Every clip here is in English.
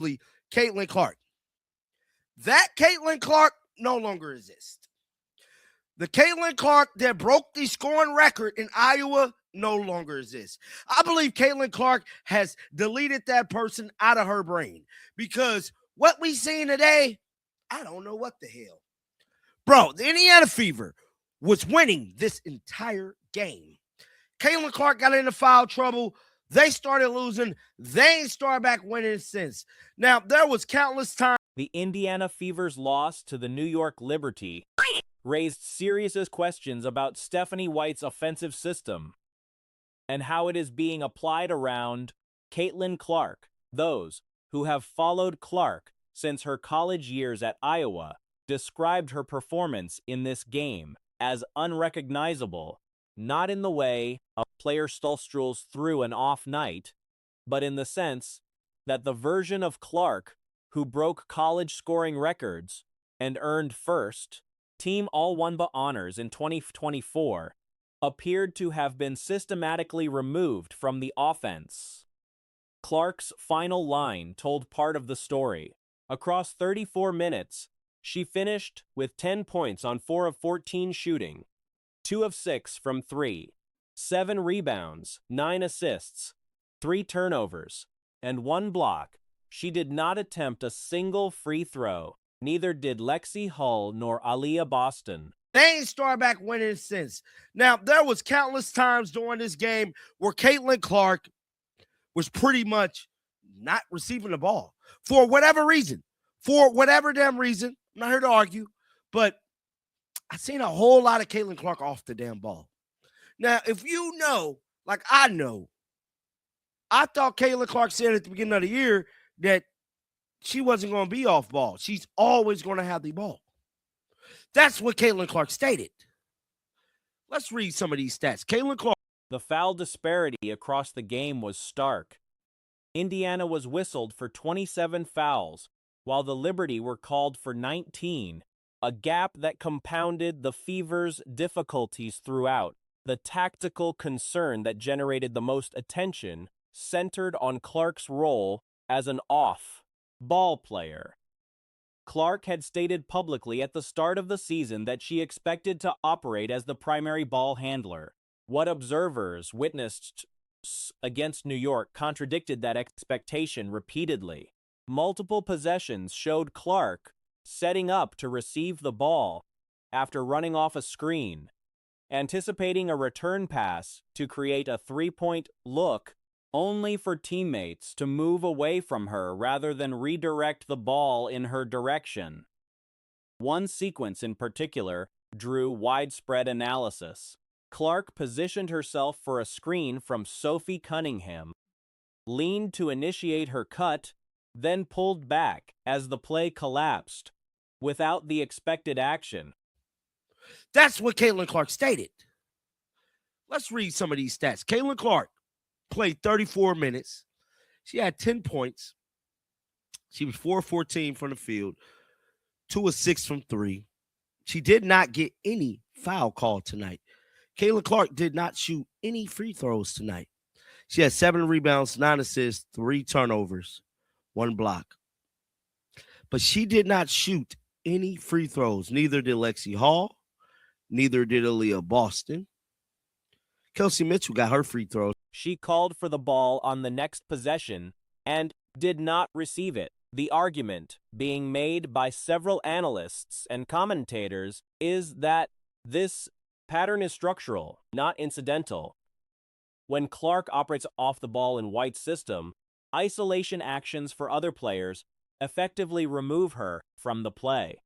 Caitlin Clark. That Caitlin Clark no longer exists. The Caitlin Clark that broke the scoring record in Iowa no longer exists. I believe Caitlin Clark has deleted that person out of her brain because what we seen today, I don't know what the hell. Bro, the Indiana Fever was winning this entire game. Caitlin Clark got into foul trouble. They started losing. They ain't started back winning since. Now, there was countless times. The Indiana Fever's loss to the New York Liberty raised serious questions about Stephanie White's offensive system and how it is being applied around Caitlin Clark. Those who have followed Clark since her college years at Iowa described her performance in this game as unrecognizable, not in the way a player strolls through an off night, but in the sense that the version of Clark who broke college scoring records and earned first team All-1BA honors in 2024 appeared to have been systematically removed from the offense. Clark's final line told part of the story. Across 34 minutes, she finished with 10 points on 4 of 14 shooting, 2 of 6 from 3, 7 rebounds, 9 assists, 3 turnovers, and 1 block. She did not attempt a single free throw. Neither did Lexi Hull nor Aaliyah Boston. They ain't started back winning since. Now, there was countless times during this game where Caitlin Clark was pretty much not receiving the ball for whatever reason. For whatever damn reason. I'm not here to argue, but I've seen a whole lot of Caitlin Clark off the damn ball. Now, if you know, like I know, I thought Caitlin Clark said at the beginning of the year that she wasn't going to be off ball. She's always going to have the ball. That's what Caitlin Clark stated. Let's read some of these stats. Caitlin Clark. The foul disparity across the game was stark. Indiana was whistled for 27 fouls, while the Liberty were called for 19, a gap that compounded the Fever's difficulties throughout. The tactical concern that generated the most attention centered on Clark's role as an off-ball player. Clark had stated publicly at the start of the season that she expected to operate as the primary ball handler. What observers witnessed against New York contradicted that expectation repeatedly. Multiple possessions showed Clark setting up to receive the ball after running off a screen, anticipating a return pass to create a three-point look only for teammates to move away from her rather than redirect the ball in her direction. One sequence in particular drew widespread analysis. Clark positioned herself for a screen from Sophie Cunningham, leaned to initiate her cut, then pulled back as the play collapsed without the expected action. That's what Caitlin Clark stated. Let's read some of these stats. Caitlin Clark played 34 minutes. She had 10 points. She was 4 of 14 from the field, 2 of 6 from 3. She did not get any foul call tonight. Caitlin Clark did not shoot any free throws tonight. She had 7 rebounds, 9 assists, 3 turnovers, 1 block. But she did not shoot any free throws. Neither did Lexi Hall. Neither did Aaliyah Boston. Kelsey Mitchell got her free throws. She called for the ball on the next possession and did not receive it. The argument being made by several analysts and commentators is that this pattern is structural, not incidental. When Clark operates off the ball in White's system, isolation actions for other players effectively remove her from the play.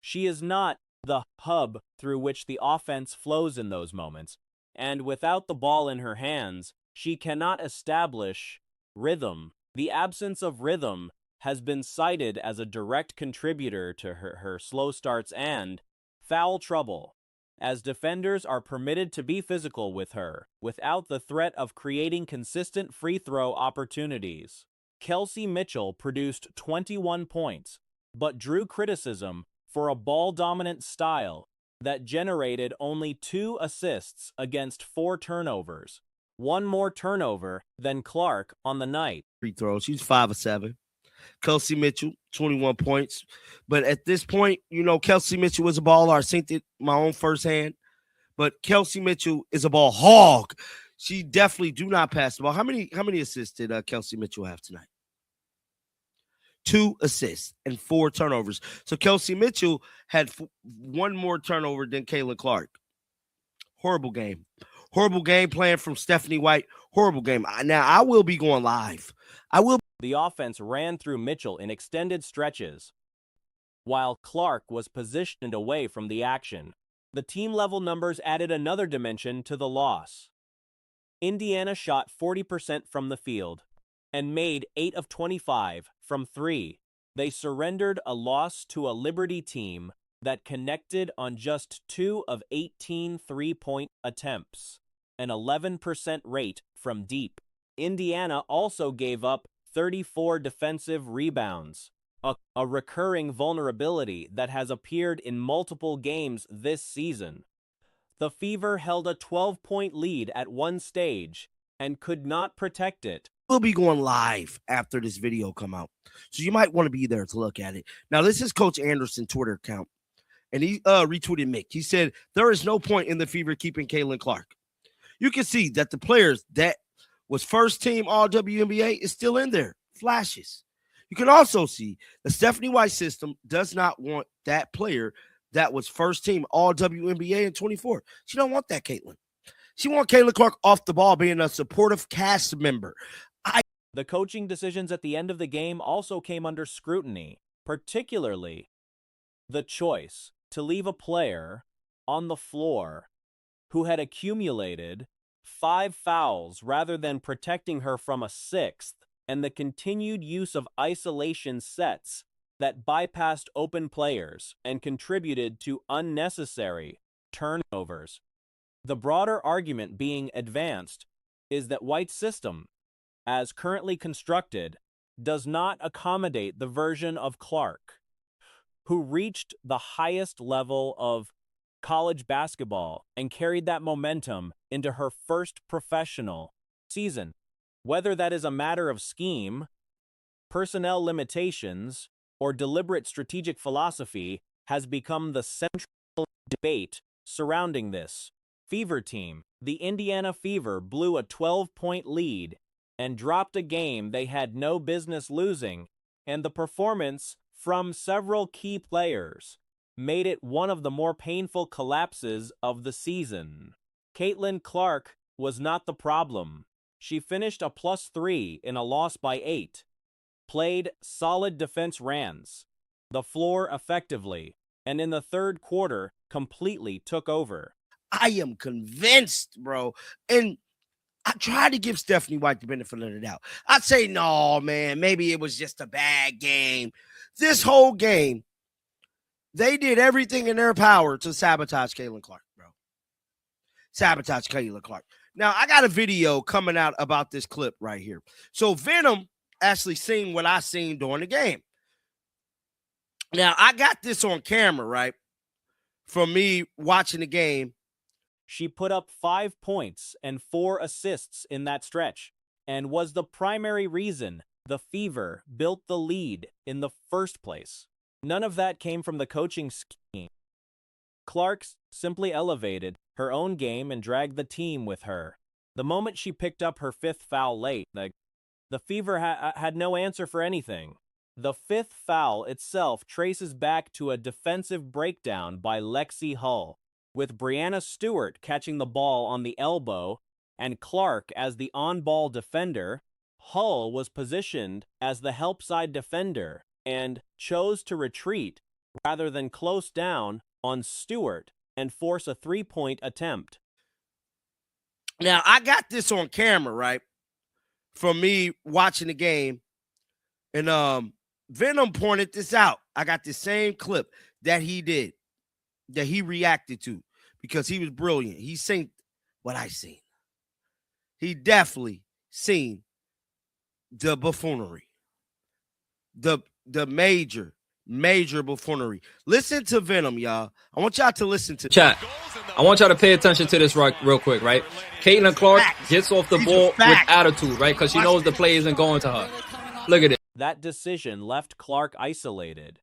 She is not the hub through which the offense flows in those moments, and without the ball in her hands, she cannot establish rhythm. The absence of rhythm has been cited as a direct contributor to her slow starts and foul trouble, as defenders are permitted to be physical with her without the threat of creating consistent free throw opportunities. Kelsey Mitchell produced 21 points, but drew criticism for a ball-dominant style that generated only 2 assists against 4 turnovers, 1 more turnover than Clark on the night. Free throws. She's 5 of 7. Kelsey Mitchell, 21 points. But at this point, Kelsey Mitchell is a baller. I seen it my own firsthand. But Kelsey Mitchell is a ball hog. She definitely do not pass the ball. How many assists did Kelsey Mitchell have tonight? 2 assists and 4 turnovers. So Kelsey Mitchell had 1 more turnover than Caitlin Clark. Horrible game. Horrible game plan from Stephanie White. Horrible game. Now, I will be going live. The offense ran through Mitchell in extended stretches, while Clark was positioned away from the action. The team-level numbers added another dimension to the loss. Indiana shot 40% from the field and made 8 of 25 from 3. They surrendered a loss to a Liberty team that connected on just 2 of 18 three-point attempts, an 11% rate from deep. Indiana also gave up 34 defensive rebounds, a recurring vulnerability that has appeared in multiple games this season. The Fever held a 12-point lead at one stage and could not protect it. We'll be going live after this video come out, so you might want to be there to look at it. Now, this is Coach Anderson Twitter account, and he retweeted Mick. He said, there is no point in the Fever keeping Caitlin Clark. You can see that the players that was first team all WNBA is still in there. Flashes. You can also see the Stephanie White system does not want that player that was first team all WNBA in 24. She don't want that, Caitlin. She wants Caitlin Clark off the ball being a supportive cast member. The coaching decisions at the end of the game also came under scrutiny, particularly the choice to leave a player on the floor who had accumulated 5 fouls rather than protecting her from a 6th, and the continued use of isolation sets that bypassed open players and contributed to unnecessary turnovers. The broader argument being advanced is that White's system, as currently constructed, does not accommodate the version of Clark, who reached the highest level of college basketball and carried that momentum into her first professional season. Whether that is a matter of scheme, personnel limitations, or deliberate strategic philosophy has become the central debate surrounding this Fever team. The Indiana Fever blew a 12-point lead and dropped a game they had no business losing, and the performance from several key players made it one of the more painful collapses of the season. Caitlin Clark was not the problem. She finished a +3 in a loss by 8, played solid defense runs the floor effectively, and in the third quarter completely took over. I am convinced, bro. And I tried to give Stephanie White the benefit of the doubt. I'd say, no, man, maybe it was just a bad game. This whole game, they did everything in their power to sabotage Caitlin Clark, bro. Sabotage Caitlin Clark. Now, I got a video coming out about this clip right here. So Venom actually seen what I seen during the game. Now, I got this on camera, right, from me watching the game. She put up 5 points and 4 assists in that stretch and was the primary reason the Fever built the lead in the first place. None of that came from the coaching scheme. Clark simply elevated her own game and dragged the team with her. The moment she picked up her 5th foul late, the Fever had no answer for anything. The 5th foul itself traces back to a defensive breakdown by Lexi Hull, with Brianna Stewart catching the ball on the elbow and Clark as the on-ball defender. Hull was positioned as the help side defender and chose to retreat rather than close down on Stewart and force a 3-point attempt. Now, I got this on camera, right, from me watching the game, and Venom pointed this out. I got the same clip that he did, that he reacted to, because he was brilliant. He seen what I seen. He definitely seen the buffoonery, the major buffoonery. Listen to Venom, y'all. I want y'all to listen to chat. I want y'all to pay attention to this real quick, right? Caitlin Clark gets off the ball with attitude, right? Because she knows the play isn't going to her. Look at it. That decision left Clark isolated,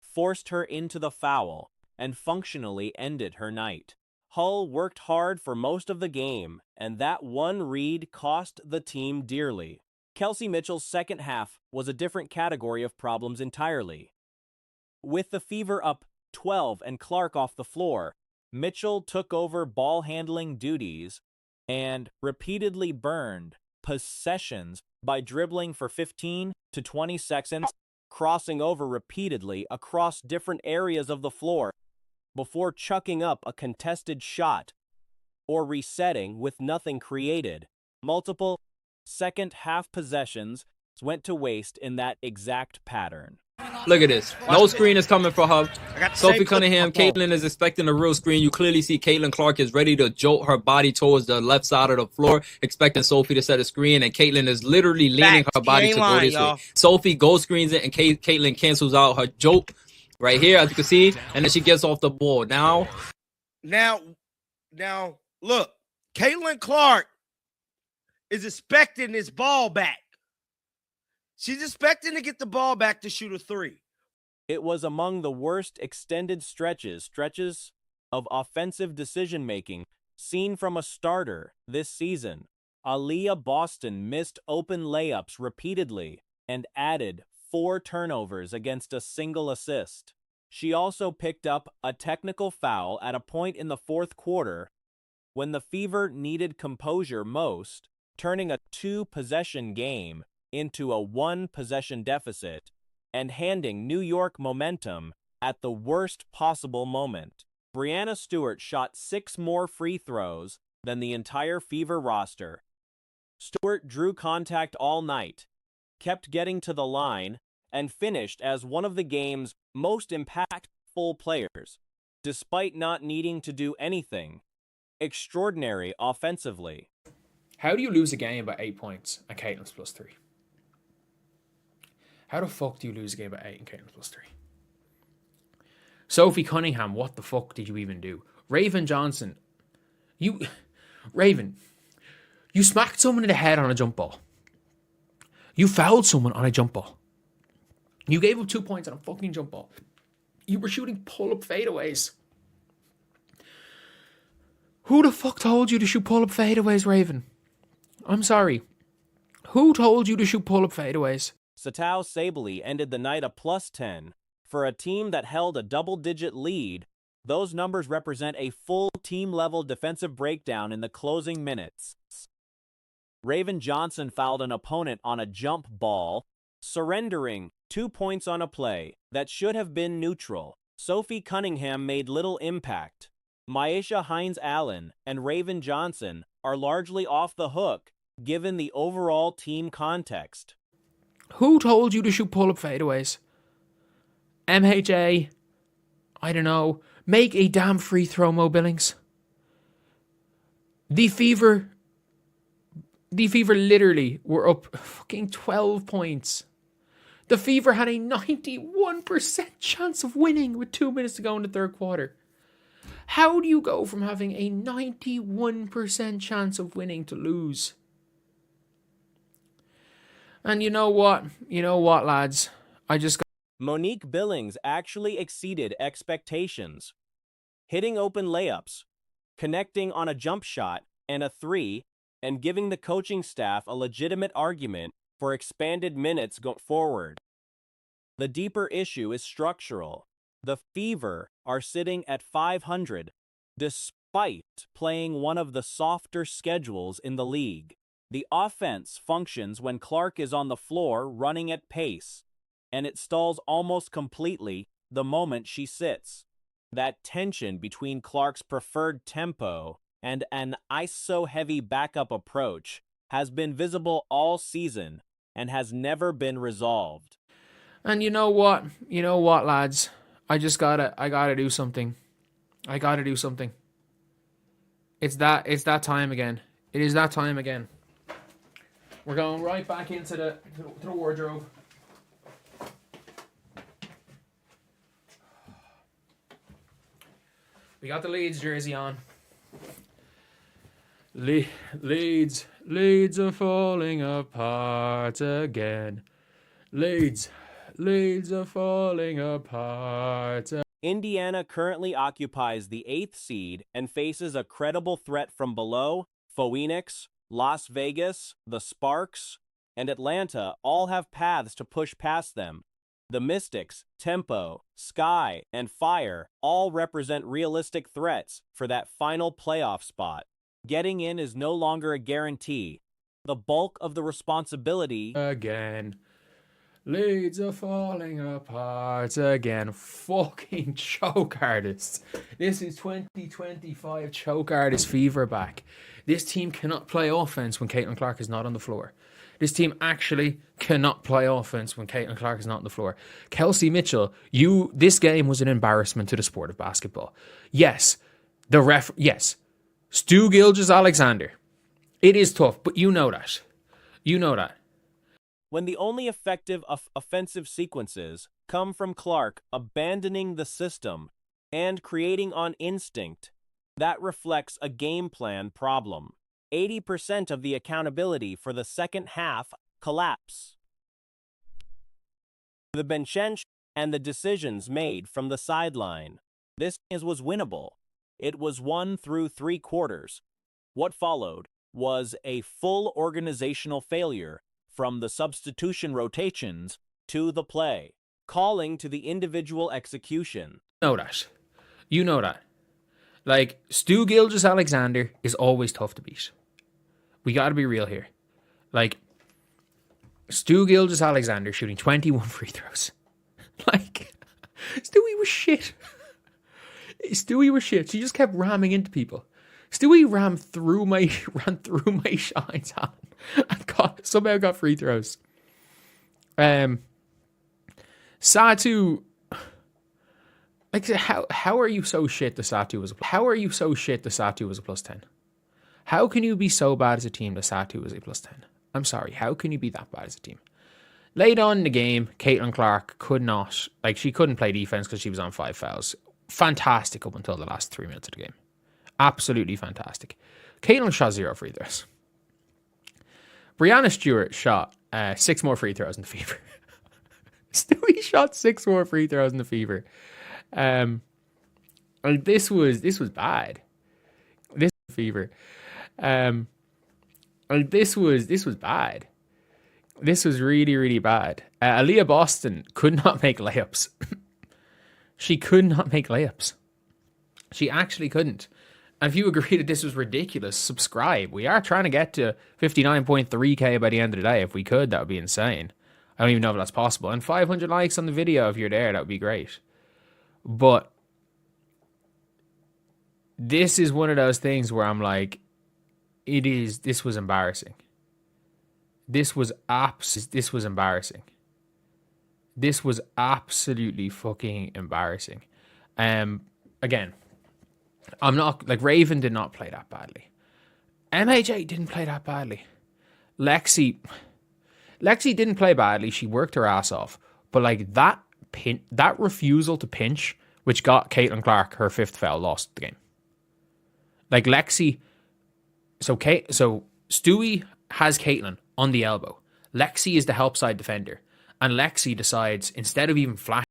forced her into the foul, and functionally ended her night. Hull worked hard for most of the game, and that one read cost the team dearly. Kelsey Mitchell's second half was a different category of problems entirely. With the Fever up 12 and Clark off the floor, Mitchell took over ball handling duties and repeatedly burned possessions by dribbling for 15 to 20 seconds, crossing over repeatedly across different areas of the floor before chucking up a contested shot or resetting with nothing created. Multiple second half possessions went to waste in that exact pattern. Look at this. No screen is coming for her. got the Sophie same clip Cunningham, on my phone. Caitlin is expecting a real screen. You clearly see Caitlin Clark is ready to jolt her body towards the left side of the floor, expecting Sophie to set a screen, and Caitlin is literally leaning Facts. her body She to ain't go lying, this y'all. way. Sophie go screens it, and Caitlin cancels out her jolt right here, as you can see, and then she gets off the ball. Now, look, Caitlin Clark is expecting this ball back. She's expecting to get the ball back to shoot a three. It was among the worst extended stretches of offensive decision-making seen from a starter this season. Aaliyah Boston missed open layups repeatedly and added 4 turnovers against a single assist. She also picked up a technical foul at a point in the fourth quarter when the Fever needed composure most, turning a 2-possession game into a 1-possession deficit and handing New York momentum at the worst possible moment. Brianna Stewart shot 6 more free throws than the entire Fever roster. Stewart drew contact all night, kept getting to the line, and finished as one of the game's most impactful players, despite not needing to do anything extraordinary offensively. How do you lose a game by 8 points and Caitlin's +3? How the fuck do you lose a game by 8 and Caitlin's +3? Sophie Cunningham, what the fuck did you even do? Raven Johnson, you smacked someone in the head on a jump ball. You fouled someone on a jump ball. You gave up 2 points on a fucking jump ball. You were shooting pull-up fadeaways. Who the fuck told you to shoot pull-up fadeaways, Raven? I'm sorry. Who told you to shoot pull-up fadeaways? Satao Sabley ended the night a +10. For a team that held a double-digit lead, those numbers represent a full team-level defensive breakdown in the closing minutes. Raven Johnson fouled an opponent on a jump ball, surrendering 2 points on a play that should have been neutral. Sophie Cunningham made little impact. Myesha Hines-Allen and Raven Johnson are largely off the hook, given the overall team context. Who told you to shoot pull-up fadeaways? MHA? I don't know. Make a damn free throw, Mo Billings. The Fever literally were up fucking 12 points. The Fever had a 91% chance of winning with 2 minutes to go in the third quarter. How do you go from having a 91% chance of winning to lose? And you know what? Lads? Monique Billings actually exceeded expectations, hitting open layups, connecting on a jump shot and a 3, and giving the coaching staff a legitimate argument for expanded minutes going forward. The deeper issue is structural. The Fever are sitting at 500, despite playing one of the softer schedules in the league. The offense functions when Clark is on the floor running at pace, and it stalls almost completely the moment she sits. That tension between Clark's preferred tempo and an ISO-heavy backup approach has been visible all season and has never been resolved. And you know what, lads? I gotta do something. I gotta do something. It's that time again. It is that time again. We're going right back into the wardrobe. We got the Leeds jersey on. Leeds are falling apart again. Leeds are falling apart. Indiana currently occupies the 8th seed and faces a credible threat from below. Phoenix, Las Vegas, the Sparks, and Atlanta all have paths to push past them. The Mystics, Tempo, Sky, and Fire all represent realistic threats for that final playoff spot. Getting in is no longer a guarantee. The bulk of the responsibility Again. Leeds are falling apart again. Fucking choke artists. This is 2025 choke artist fever back. This team cannot play offense when Caitlin Clark is not on the floor. This team actually cannot play offense when Caitlin Clark is not on the floor. Kelsey Mitchell, this game was an embarrassment to the sport of basketball. Yes, yes. Stu Gilgeous-Alexander. It is tough, but you know that. You know that. When the only effective offensive sequences come from Clark abandoning the system and creating on instinct, that reflects a game plan problem. 80% of the accountability for the second half collapse. The bench and the decisions made from the sideline. This was winnable. It was won through 3 quarters. What followed was a full organizational failure, from the substitution rotations to the play, calling to the individual execution. You know that. Like, Stu Gilgeous-Alexander is always tough to beat. We got to be real here. Like, Stu Gilgeous-Alexander shooting 21 free throws. Like, Stewie was shit. Stewie was shit. She just kept ramming into people. Stewie ran through my shines on and somehow got free throws. Satu, like, how are you so shit that Satu was a plus 10? How can you be so bad as a team that Satu was a plus 10? I'm sorry, how can you be that bad as a team? Late on in the game, Caitlin Clark she couldn't play defense because she was on 5 fouls. Fantastic up until the last 3 minutes of the game. Absolutely fantastic. Caitlin shot 0 free throws. Brianna Stewart shot 6 more free throws in the Fever. Stewie shot 6 more free throws in the Fever. This was bad. This Fever. This was bad. This was really, really bad. Aaliyah Boston could not make layups. She could not make layups. She actually couldn't. And if you agree that this was ridiculous, subscribe. We are trying to get to 59.3k by the end of the day. If we could, that would be insane. I don't even know if that's possible. And 500 likes on the video if you're there, that would be great. But this is one of those things where I'm like, this was embarrassing. This was embarrassing. This was absolutely fucking embarrassing. Again, I'm not, like, Raven did not play that badly. MAJ didn't play that badly. Lexi didn't play badly. She worked her ass off. But, like, that refusal to pinch, which got Caitlin Clark her 5th foul, lost the game. Like, Lexi, so Stewie has Caitlin on the elbow. Lexi is the help side defender. And Lexi decides, instead of even flashing